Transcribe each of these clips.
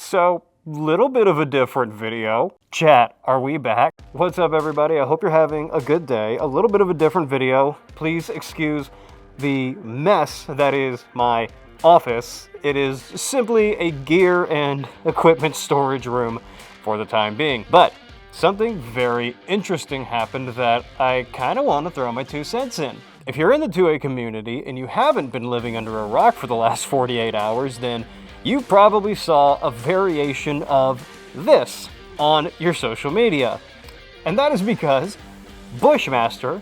So, little bit of a different video. Chat, are we back? What's up, everybody? I hope you're having a good day. A little bit of a different video. Please excuse the mess that is my office. It is simply a gear and equipment storage room for the time being. But something very interesting happened that I kind of want to throw my 2 cents in. If you're in the 2A community and you haven't been living under a rock for the last 48 hours, then you probably saw a variation of this on your social media. And that is because Bushmaster,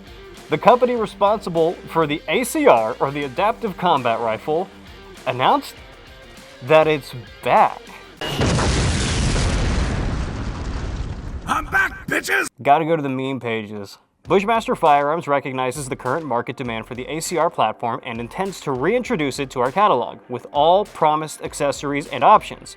the company responsible for the ACR, or the Adaptive Combat Rifle, announced that it's back. I'm back, bitches! Gotta go to the meme pages. Bushmaster Firearms recognizes the current market demand for the ACR platform and intends to reintroduce it to our catalog, with all promised accessories and options.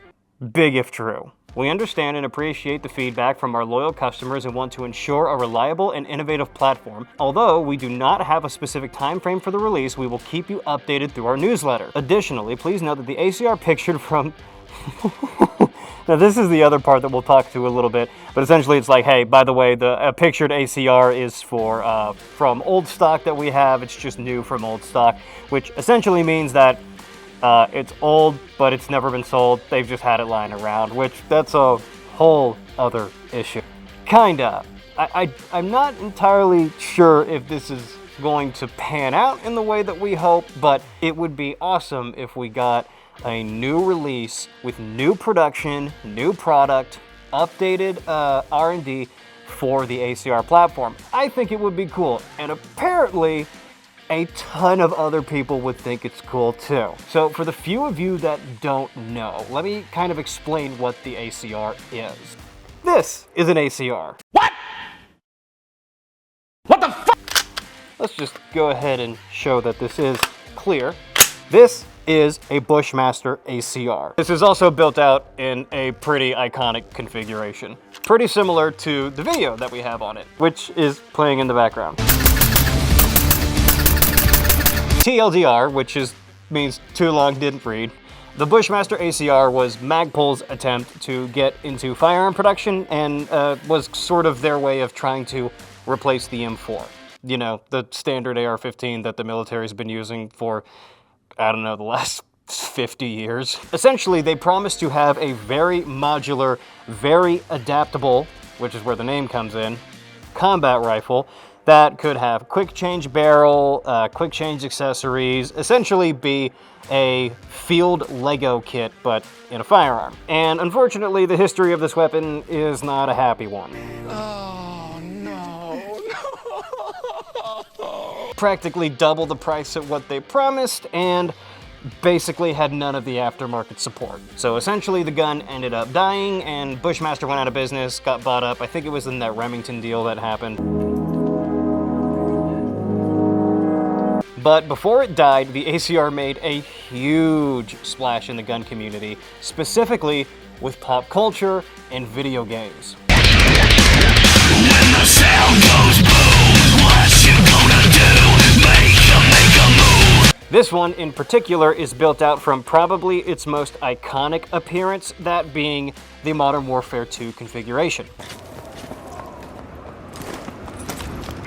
Big if true. We understand and appreciate the feedback from our loyal customers and want to ensure a reliable and innovative platform. Although we do not have a specific time frame for the release, we will keep you updated through our newsletter. Additionally, please note that the ACR pictured from... Now this is the other part that we'll talk to a little bit, but essentially it's like, hey, by the way, the pictured ACR is for from old stock that we have. It's just new from old stock, which essentially means that it's old, but it's never been sold. They've just had it lying around, which that's a whole other issue. Kinda. I'm not entirely sure if this is going to pan out in the way that we hope, but it would be awesome if we got a new release with new production, new product, updated R&D for the ACR platform. I think it would be cool, and apparently a ton of other people would think it's cool too. So for the few of you that don't know, let me kind of explain what the ACR is. This is an ACR. What? What the fuck? Let's just go ahead and show that this is clear. This is a Bushmaster ACR. This is also built out in a pretty iconic configuration. Pretty similar to the video that we have on it, which is playing in the background. TLDR, which means too long didn't read. The Bushmaster ACR was Magpul's attempt to get into firearm production and was sort of their way of trying to replace the M4. You know, the standard AR-15 that the military's been using for, I don't know, the last 50 years. Essentially, they promised to have a very modular, very adaptable, which is where the name comes in, combat rifle that could have quick change barrel, quick change accessories, essentially be a field Lego kit, but in a firearm. And unfortunately, the history of this weapon is not a happy one. Oh, no. Practically double the price of what they promised, and basically had none of the aftermarket support. So essentially the gun ended up dying, and Bushmaster went out of business, got bought up. I think it was in that Remington deal that happened. But before it died, the ACR made a huge splash in the gun community, specifically with pop culture and video games. When the sound goes boom, what you gonna do? Make a move. This one in particular is built out from probably its most iconic appearance, that being the Modern Warfare 2 configuration.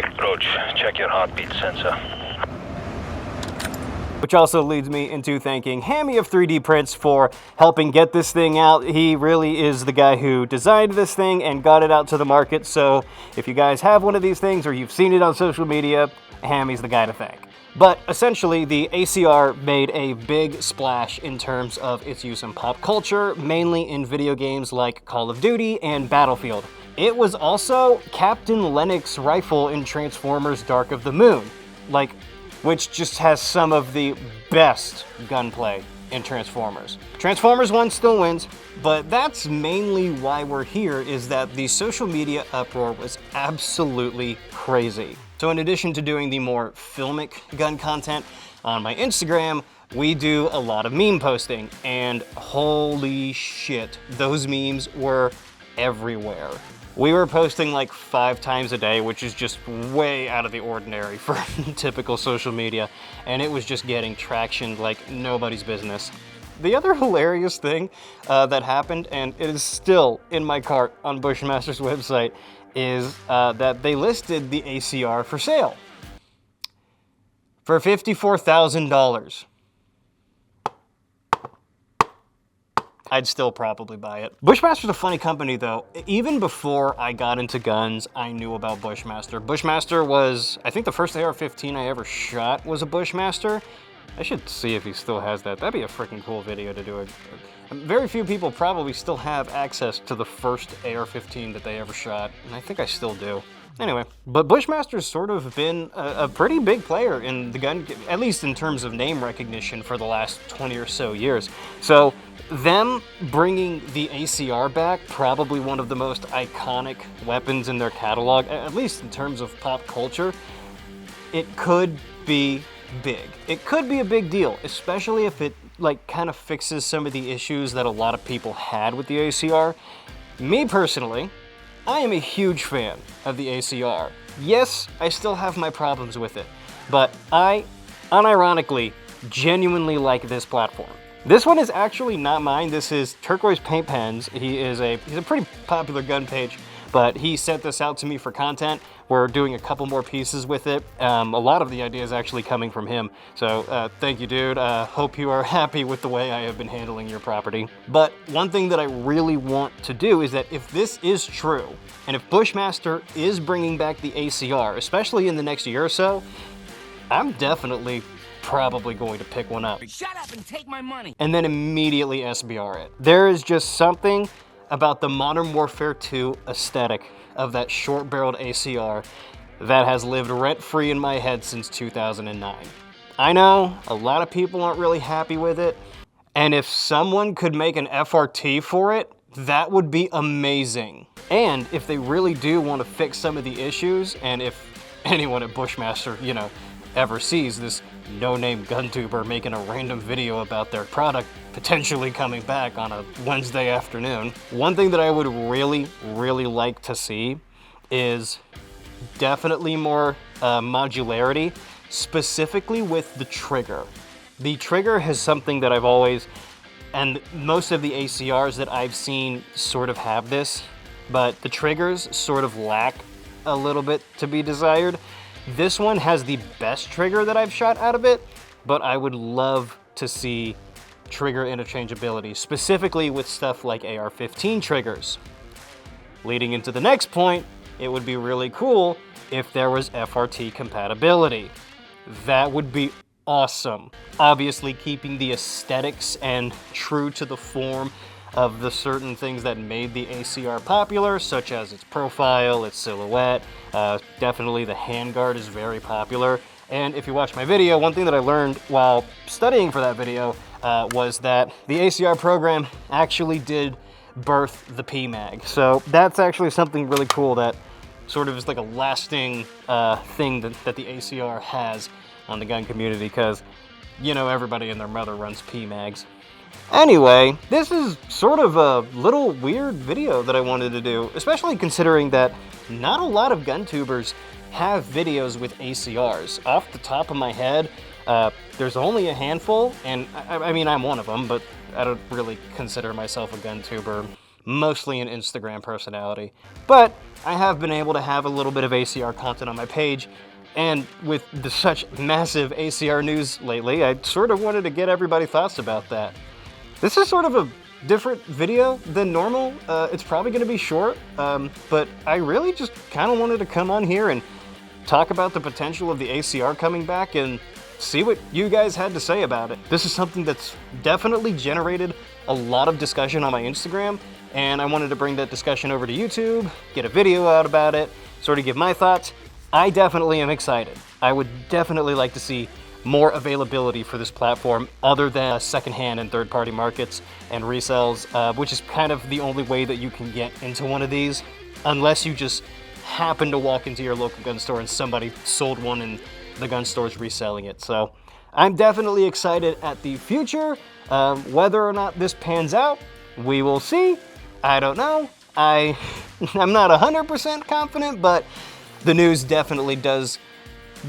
Approach, check your heartbeat sensor. Which also leads me into thanking Hammy of 3D Prints for helping get this thing out. He really is the guy who designed this thing and got it out to the market. So if you guys have one of these things or you've seen it on social media, Hammy's the guy to thank. But essentially, the ACR made a big splash in terms of its use in pop culture, mainly in video games like Call of Duty and Battlefield. It was also Captain Lennox's rifle in Transformers Dark of the Moon, which just has some of the best gunplay in Transformers. Transformers 1 still wins, but that's mainly why we're here, is that the social media uproar was absolutely crazy. So in addition to doing the more filmic gun content on my Instagram, we do a lot of meme posting, and holy shit, those memes were everywhere. We were posting like 5 times a day, which is just way out of the ordinary for typical social media, and it was just getting traction like nobody's business. the other hilarious thing that happened, and it is still in my cart on Bushmaster's website, is that they listed the ACR for sale for $54,000. I'd still probably buy it. Bushmaster's a funny company though. Even before I got into guns, I knew about Bushmaster. Bushmaster was, I think the first AR-15 I ever shot was a Bushmaster. I should see if he still has that. That'd be a freaking cool video to do it. Very few people probably still have access to the first AR-15 that they ever shot, and I think I still do. Anyway, but Bushmaster's sort of been a pretty big player in the gun, at least in terms of name recognition, for the last 20 or so years. So them bringing the ACR back, probably one of the most iconic weapons in their catalog, at least in terms of pop culture, it could be big. It could be a big deal, especially if it like kind of fixes some of the issues that a lot of people had with the ACR. Me personally, I am a huge fan of the ACR. Yes, I still have my problems with it, but I, unironically, genuinely like this platform. This one is actually not mine. This is Turquoise Paint Pens. He's a pretty popular gun page, but he sent this out to me for content. We're doing a couple more pieces with it. A lot of the ideas actually coming from him. So thank you, dude. Hope you are happy with the way I have been handling your property. But one thing that I really want to do is that if this is true, and if Bushmaster is bringing back the ACR, especially in the next year or so, I'm definitely probably going to pick one up. Shut up and take my money! And then immediately SBR it. There is just something about the Modern Warfare 2 aesthetic of that short-barreled ACR that has lived rent-free in my head since 2009. I know a lot of people aren't really happy with it, and if someone could make an FRT for it, that would be amazing. And if they really do want to fix some of the issues, and if anyone at Bushmaster, you know, ever sees this no-name gun tuber making a random video about their product potentially coming back on a Wednesday afternoon, one thing that I would really, really like to see is definitely more modularity, specifically with the trigger. The trigger has something that I've always, and most of the ACRs that I've seen sort of have this, but the triggers sort of lack a little bit to be desired. This one has the best trigger that I've shot out of it, but I would love to see trigger interchangeability, specifically with stuff like AR-15 triggers. Leading into the next point, it would be really cool if there was FRT compatibility. That would be awesome. Obviously keeping the aesthetics and true to the form of the certain things that made the ACR popular, such as its profile, its silhouette. Definitely the handguard is very popular. And if you watch my video, one thing that I learned while studying for that video was that the ACR program actually did birth the PMAG. So that's actually something really cool that sort of is like a lasting thing that the ACR has on the gun community, because, you know, everybody and their mother runs PMAGs. Anyway, this is sort of a little weird video that I wanted to do, especially considering that not a lot of gun tubers have videos with ACRs. Off the top of my head, there's only a handful, and I mean, I'm one of them, but I don't really consider myself a gun tuber, mostly an Instagram personality. But I have been able to have a little bit of ACR content on my page, and with such massive ACR news lately, I sort of wanted to get everybody's thoughts about that. This is sort of a different video than normal. It's probably going to be short, but I really just kind of wanted to come on here and talk about the potential of the ACR coming back and see what you guys had to say about it. This is something that's definitely generated a lot of discussion on my Instagram, and I wanted to bring that discussion over to YouTube, get a video out about it, sort of give my thoughts. I definitely am excited. I would definitely like to see more availability for this platform other than secondhand and third-party markets and resells, which is kind of the only way that you can get into one of these, unless you just happen to walk into your local gun store and somebody sold one and the gun store's reselling it. So I'm definitely excited at the future. Whether or not this pans out, we will see. I don't know. I'm not 100% confident, but the news definitely does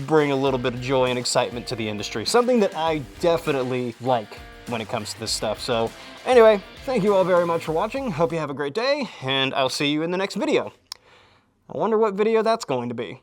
bring a little bit of joy and excitement to the industry. Something that I definitely like when it comes to this stuff. So anyway, thank you all very much for watching. Hope you have a great day, and I'll see you in the next video. I wonder what video that's going to be.